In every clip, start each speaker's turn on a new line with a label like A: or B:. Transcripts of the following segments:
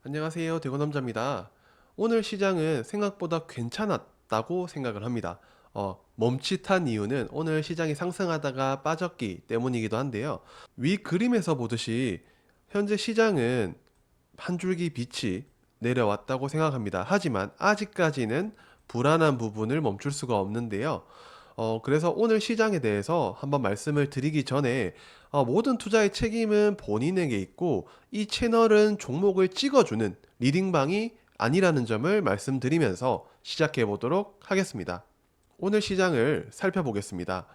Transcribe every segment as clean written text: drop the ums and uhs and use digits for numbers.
A: 안녕하세요. 대구남자입니다. 오늘 시장은 생각보다 괜찮았다고 생각을 합니다. 멈칫한 이유는 오늘 시장이 상승하다가 빠졌기 때문이기도 한데요. 위 그림에서 보듯이 현재 시장은 한 줄기 빛이 내려왔다고 생각합니다. 하지만 아직까지는 불안한 부분을 멈출 수가 없는데요. 그래서 오늘 시장에 대해서 한번 말씀을 드리기 전에 모든 투자의 책임은 본인에게 있고 이 채널은 종목을 찍어주는 리딩방이 아니라는 점을 말씀드리면서 시작해 보도록 하겠습니다. 오늘 시장을 살펴보겠습니다.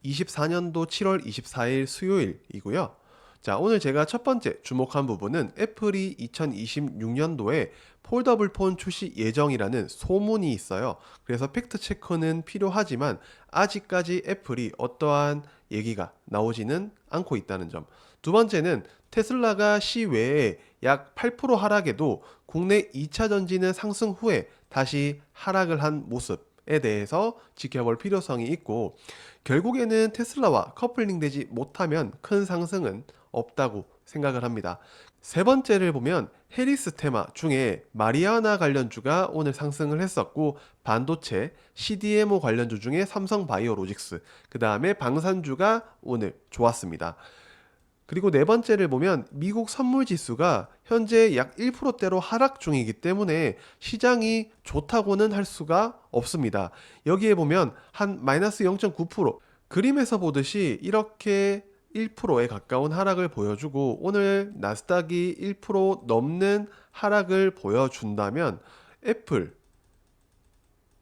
A: 24년도 7월 24일 수요일이고요. 자, 오늘 제가 첫 번째 주목한 부분은 애플이 2026년도에 폴더블 폰 출시 예정이라는 소문이 있어요. 그래서 팩트 체크는 필요하지만 아직까지 애플이 어떠한 얘기가 나오지는 않고 있다는 점. 두 번째는 테슬라가 시외에 약 8% 하락에도 국내 2차 전지는 상승 후에 다시 하락을 한 모습에 대해서 지켜볼 필요성이 있고, 결국에는 테슬라와 커플링되지 못하면 큰 상승은 없다고 생각을 합니다. 세 번째를 보면 해리스 테마 중에 마리아나 관련주가 오늘 상승을 했었고, 반도체, CDMO 관련주 중에 삼성바이오로직스, 그 다음에 방산주가 오늘 좋았습니다. 그리고 네 번째를 보면 미국 선물 지수가 현재 약 1%대로 하락 중이기 때문에 시장이 좋다고는 할 수가 없습니다. 여기에 보면 한 마이너스 0.9%, 그림에서 보듯이 이렇게 1%에 가까운 하락을 보여주고 오늘 나스닥이 1% 넘는 하락을 보여준다면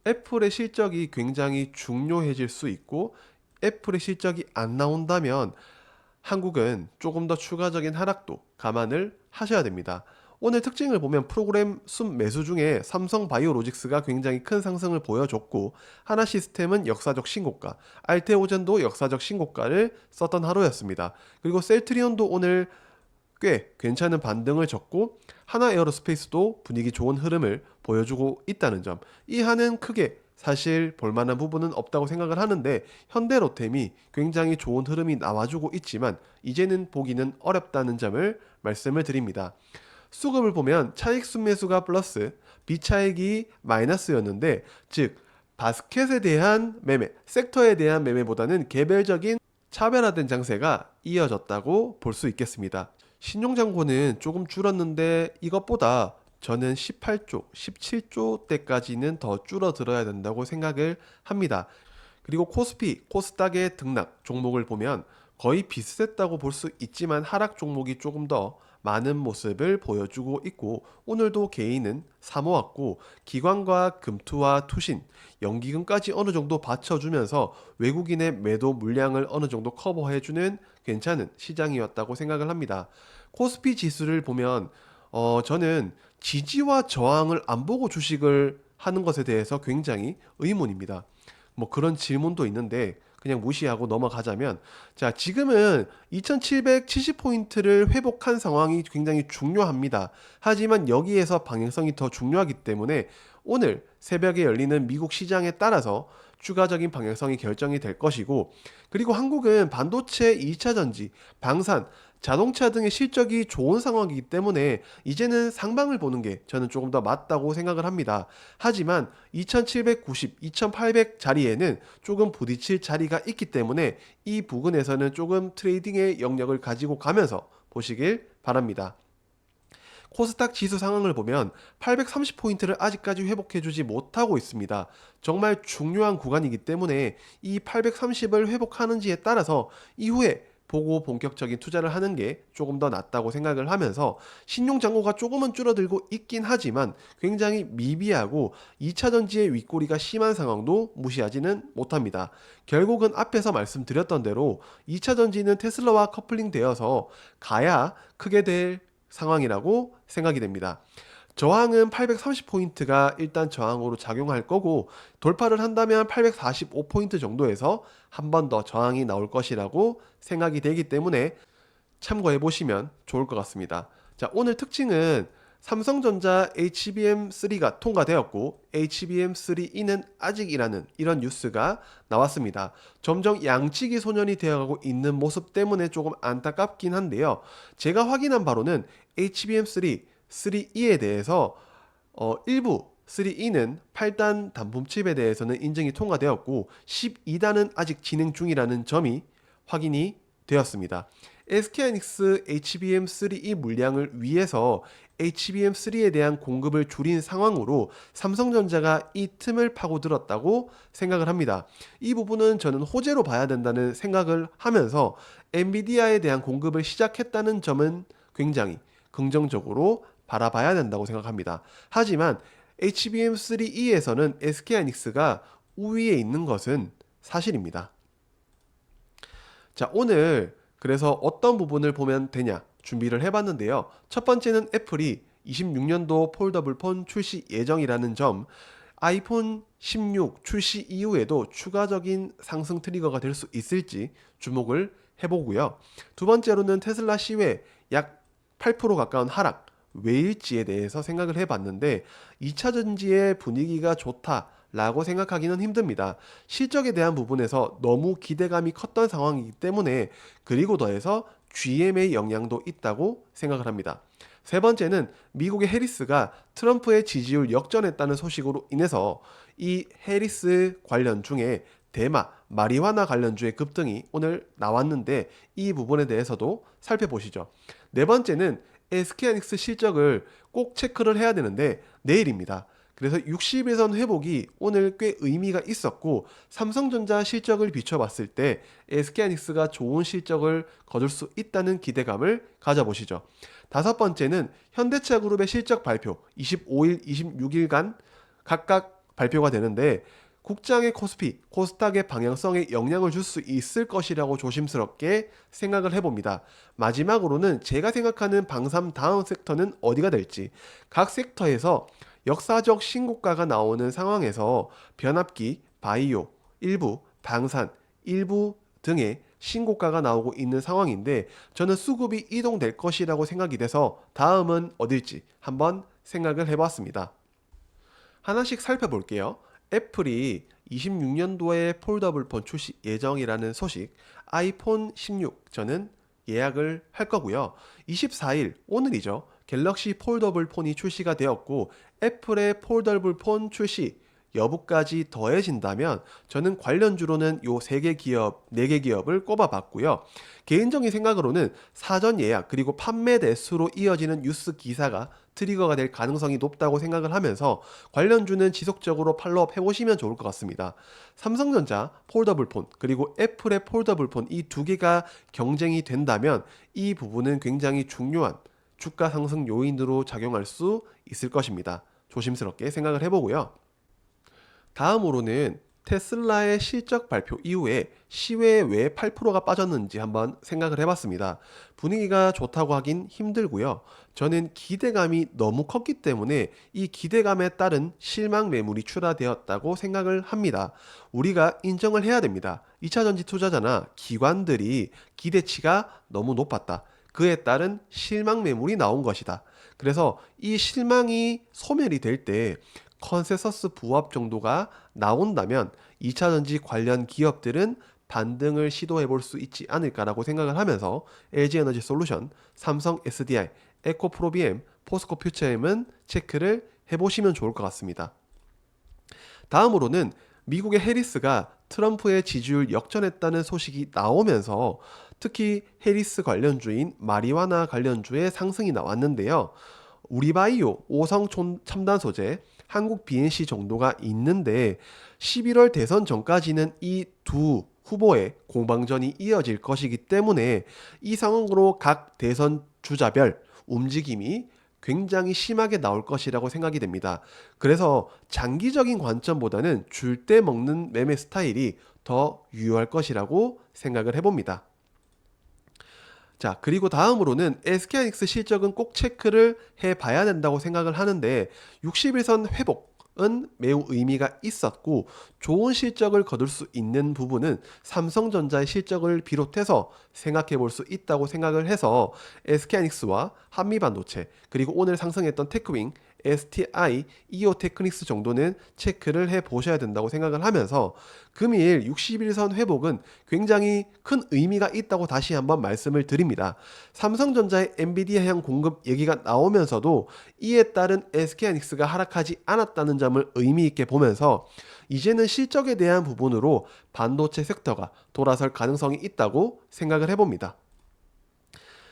A: 애플의 실적이 굉장히 중요해질 수 있고, 애플의 실적이 안 나온다면 한국은 조금 더 추가적인 하락도 감안을 하셔야 됩니다. 오늘 특징을 보면 프로그램 순 매수 중에 삼성 바이오로직스가 굉장히 큰 상승을 보여줬고, 하나 시스템은 역사적 신고가, 알테오젠도 역사적 신고가를 썼던 하루였습니다. 그리고 셀트리온도 오늘 꽤 괜찮은 반등을 줬고, 하나 에어로스페이스도 분위기 좋은 흐름을 보여주고 있다는 점. 이 한은 크게 사실 볼만한 부분은 없다고 생각을 하는데, 현대로템이 굉장히 좋은 흐름이 나와주고 있지만 이제는 보기는 어렵다는 점을 말씀을 드립니다. 수급을 보면 차익 순매수가 플러스, 비차익이 마이너스였는데, 즉 바스켓에 대한 매매, 섹터에 대한 매매보다는 개별적인 차별화된 장세가 이어졌다고 볼 수 있겠습니다. 신용잔고는 조금 줄었는데 이것보다 저는 18조, 17조 대까지는 더 줄어들어야 된다고 생각을 합니다. 그리고 코스피, 코스닥의 등락 종목을 보면 거의 비슷했다고 볼 수 있지만 하락 종목이 조금 더 많은 모습을 보여주고 있고, 오늘도 개인은 사모았고 기관과 금투와 투신, 연기금까지 어느 정도 받쳐주면서 외국인의 매도 물량을 어느 정도 커버해주는 괜찮은 시장이었다고 생각을 합니다. 코스피 지수를 보면 저는 지지와 저항을 안 보고 주식을 하는 것에 대해서 굉장히 의문입니다. 뭐 그런 질문도 있는데 그냥 무시하고 넘어가자면, 자, 지금은 2770포인트를 회복한 상황이 굉장히 중요합니다. 하지만 여기에서 방향성이 더 중요하기 때문에 오늘 새벽에 열리는 미국 시장에 따라서 추가적인 방향성이 결정이 될 것이고, 그리고 한국은 반도체 2차 전지, 방산, 자동차 등의 실적이 좋은 상황이기 때문에 이제는 상방을 보는 게 저는 조금 더 맞다고 생각을 합니다. 하지만 2790, 2800 자리에는 조금 부딪힐 자리가 있기 때문에 이 부근에서는 조금 트레이딩의 영역을 가지고 가면서 보시길 바랍니다. 코스닥 지수 상황을 보면 830포인트를 아직까지 회복해주지 못하고 있습니다. 정말 중요한 구간이기 때문에 이 830을 회복하는지에 따라서 이후에 보고 본격적인 투자를 하는 게 조금 더 낫다고 생각을 하면서, 신용잔고가 조금은 줄어들고 있긴 하지만 굉장히 미비하고 2차 전지의 윗꼬리가 심한 상황도 무시하지는 못합니다. 결국은 앞에서 말씀드렸던 대로 2차 전지는 테슬라와 커플링 되어서 가야 크게 될 상황이라고 생각이 됩니다. 저항은 830포인트가 일단 저항으로 작용할 거고, 돌파를 한다면 845포인트 정도에서 한 번 더 저항이 나올 것이라고 생각이 되기 때문에 참고해 보시면 좋을 것 같습니다. 자, 오늘 특징은 삼성전자 HBM3가 통과되었고 HBM3E는 아직이라는 이런 뉴스가 나왔습니다. 점점 양치기 소년이 되어가고 있는 모습 때문에 조금 안타깝긴 한데요. 제가 확인한 바로는 HBM3 3E에 대해서 일부 3E는 8단 단품칩에 대해서는 인증이 통과되었고 12단은 아직 진행 중이라는 점이 확인이 되었습니다. SK하이닉스 HBM3E 물량을 위해서 HBM3에 대한 공급을 줄인 상황으로 삼성전자가 이 틈을 파고들었다고 생각을 합니다. 이 부분은 저는 호재로 봐야 된다는 생각을 하면서 엔비디아에 대한 공급을 시작했다는 점은 굉장히 긍정적으로 바라봐야 된다고 생각합니다. 하지만 HBM3E에서는 SK하이닉스가 우위에 있는 것은 사실입니다. 자, 오늘 그래서 어떤 부분을 보면 되냐 준비를 해봤는데요. 첫 번째는 애플이 26년도 폴더블 폰 출시 예정이라는 점, 아이폰 16 출시 이후에도 추가적인 상승 트리거가 될 수 있을지 주목을 해보고요. 두 번째로는 테슬라 시외 약 8% 가까운 하락, 왜일지에 대해서 생각을 해봤는데 2차 전지의 분위기가 좋다라고 생각하기는 힘듭니다. 실적에 대한 부분에서 너무 기대감이 컸던 상황이기 때문에, 그리고 더해서 GM의 영향도 있다고 생각을 합니다. 세 번째는 미국의 해리스가 트럼프의 지지율 역전했다는 소식으로 인해서 이 해리스 관련 중에 대마, 마리화나 관련주의 급등이 오늘 나왔는데 이 부분에 대해서도 살펴보시죠. 네 번째는 SK하이닉스 실적을 꼭 체크를 해야 되는데 내일입니다. 그래서 60일선 회복이 오늘 꽤 의미가 있었고 삼성전자 실적을 비춰봤을 때 SK하이닉스가 좋은 실적을 거둘 수 있다는 기대감을 가져보시죠. 다섯 번째는 현대차그룹의 실적 발표 25일, 26일간 각각 발표가 되는데 국장의 코스피, 코스닥의 방향성에 영향을 줄 수 있을 것이라고 조심스럽게 생각을 해봅니다. 마지막으로는 제가 생각하는 방삼 다음 섹터는 어디가 될지, 각 섹터에서 역사적 신고가가 나오는 상황에서 변압기, 바이오, 일부, 방산, 일부 등의 신고가가 나오고 있는 상황인데 저는 수급이 이동될 것이라고 생각이 돼서 다음은 어딜지 한번 생각을 해봤습니다. 하나씩 살펴볼게요. 애플이 26년도에 폴더블 폰 출시 예정이라는 소식, 아이폰 16 저는 예약을 할 거고요. 24일 오늘이죠. 갤럭시 폴더블 폰이 출시가 되었고 애플의 폴더블 폰 출시 여부까지 더해진다면 저는 관련주로는 요 3개 기업, 4개 기업을 꼽아봤고요. 개인적인 생각으로는 사전 예약 그리고 판매 대수로 이어지는 뉴스 기사가 트리거가 될 가능성이 높다고 생각을 하면서 관련주는 지속적으로 팔로업 해보시면 좋을 것 같습니다. 삼성전자 폴더블 폰 그리고 애플의 폴더블 폰 이 두 개가 경쟁이 된다면 이 부분은 굉장히 중요한 주가 상승 요인으로 작용할 수 있을 것입니다. 조심스럽게 생각을 해보고요. 다음으로는 테슬라의 실적 발표 이후에 시외에 왜 8%가 빠졌는지 한번 생각을 해봤습니다. 분위기가 좋다고 하긴 힘들고요. 저는 기대감이 너무 컸기 때문에 이 기대감에 따른 실망 매물이 출하되었다고 생각을 합니다. 우리가 인정을 해야 됩니다. 2차전지 투자자나 기관들이 기대치가 너무 높았다. 그에 따른 실망 매물이 나온 것이다. 그래서 이 실망이 소멸이 될 때 컨센서스 부합 정도가 나온다면 2차전지 관련 기업들은 반등을 시도해 볼 수 있지 않을까라고 생각을 하면서 LG에너지 솔루션, 삼성 SDI, 에코프로비엠, 포스코 퓨처엠은 체크를 해보시면 좋을 것 같습니다. 다음으로는 미국의 해리스가 트럼프의 지지율 역전했다는 소식이 나오면서 특히 해리스 관련주인 마리화나 관련주의 상승이 나왔는데요. 우리바이오, 오성 첨단 소재, 한국 BNC 정도가 있는데 11월 대선 전까지는 이 두 후보의 공방전이 이어질 것이기 때문에 이 상황으로 각 대선 주자별 움직임이 굉장히 심하게 나올 것이라고 생각이 됩니다. 그래서 장기적인 관점보다는 줄 때 먹는 매매 스타일이 더 유효할 것이라고 생각을 해봅니다. 자, 그리고 다음으로는 SK하이닉스 실적은 꼭 체크를 해봐야 된다고 생각을 하는데 60일선 회복은 매우 의미가 있었고 좋은 실적을 거둘 수 있는 부분은 삼성전자의 실적을 비롯해서 생각해 볼 수 있다고 생각을 해서 SK하이닉스와 한미반도체 그리고 오늘 상승했던 테크윙, STI, 이오테크닉스 정도는 체크를 해 보셔야 된다고 생각을 하면서 금일 60일선 회복은 굉장히 큰 의미가 있다고 다시 한번 말씀을 드립니다. 삼성전자의 엔비디아향 공급 얘기가 나오면서도 이에 따른 SK하이닉스가 하락하지 않았다는 점을 의미 있게 보면서 이제는 실적에 대한 부분으로 반도체 섹터가 돌아설 가능성이 있다고 생각을 해봅니다.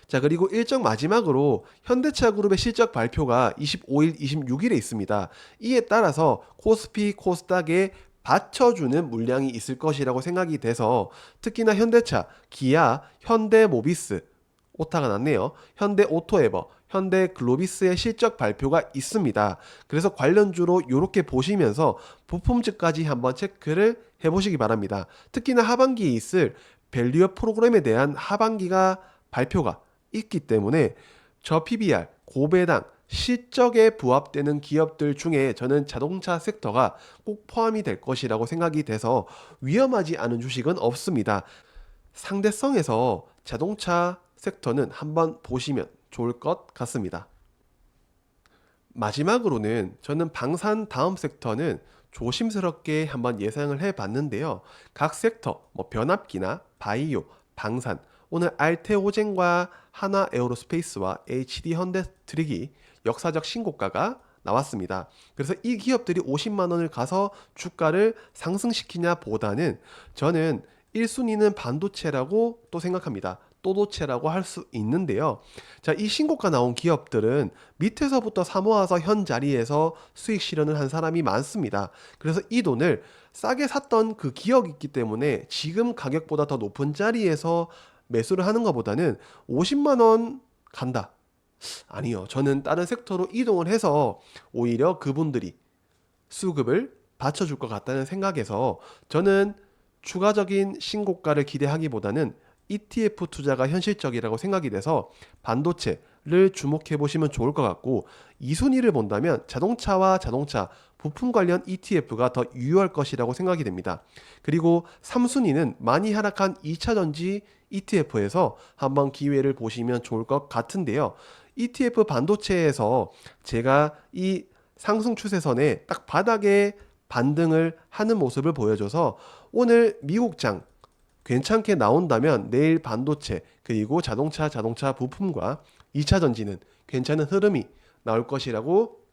A: 자, 그리고 일정 마지막으로 현대차 그룹의 실적 발표가 25일, 26일에 있습니다. 이에 따라서 코스피, 코스닥에 받쳐주는 물량이 있을 것이라고 생각이 돼서 특히나 현대차, 기아, 현대모비스, 오타가 났네요. 현대오토에버, 현대글로비스의 실적 발표가 있습니다. 그래서 관련주로 이렇게 보시면서 부품주까지 한번 체크를 해보시기 바랍니다. 특히나 하반기에 있을 밸류업 프로그램에 대한 하반기가 발표가 있기 때문에 저 PBR, 고배당, 실적에 부합되는 기업들 중에 저는 자동차 섹터가 꼭 포함이 될 것이라고 생각이 돼서 위험하지 않은 주식은 없습니다. 상대성에서 자동차 섹터는 한번 보시면 좋을 것 같습니다. 마지막으로는 저는 방산 다음 섹터는 조심스럽게 한번 예상을 해 봤는데요. 각 섹터, 변압기나 바이오, 방산, 오늘 알테오젠과 하나 에어로스페이스와 HD 현대트릭이 역사적 신고가가 나왔습니다. 그래서 이 기업들이 50만 원을 가서 주가를 상승시키냐 보다는 저는 1순위는 반도체라고 또 생각합니다. 또도체라고 할 수 있는데요. 자, 이 신고가 나온 기업들은 밑에서부터 사모아서 현 자리에서 수익 실현을 한 사람이 많습니다. 그래서 이 돈을 싸게 샀던 그 기억이 있기 때문에 지금 가격보다 더 높은 자리에서 매수를 하는 것보다는 50만 원 간다. 아니요. 저는 다른 섹터로 이동을 해서 오히려 그분들이 수급을 받쳐줄 것 같다는 생각에서 저는 추가적인 신고가를 기대하기보다는 ETF 투자가 현실적이라고 생각이 돼서 반도체를 주목해 보시면 좋을 것 같고 2순위를 본다면 자동차와 자동차 부품 관련 ETF가 더 유효할 것이라고 생각이 됩니다. 그리고 3순위는 많이 하락한 2차전지 ETF에서 한번 기회를 보시면 좋을 것 같은데요. ETF 반도체에서 제가 이 상승 추세선에 딱 바닥에 반등을 하는 모습을 보여줘서 오늘 미국장 괜찮게 나온다면 내일 반도체 그리고 자동차 부품과 2차 전지는 괜찮은 흐름이 나올 것이라고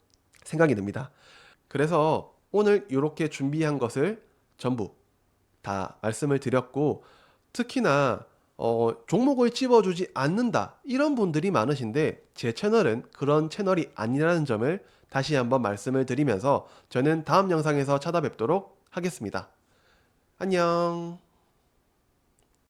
A: 생각이 듭니다. 그래서 오늘 이렇게 준비한 것을 전부 다 말씀을 드렸고 특히나 종목을 찝어주지 않는다 이런 분들이 많으신데 제 채널은 그런 채널이 아니라는 점을 다시 한번 말씀을 드리면서 저는 다음 영상에서 찾아뵙도록 하겠습니다. 안녕.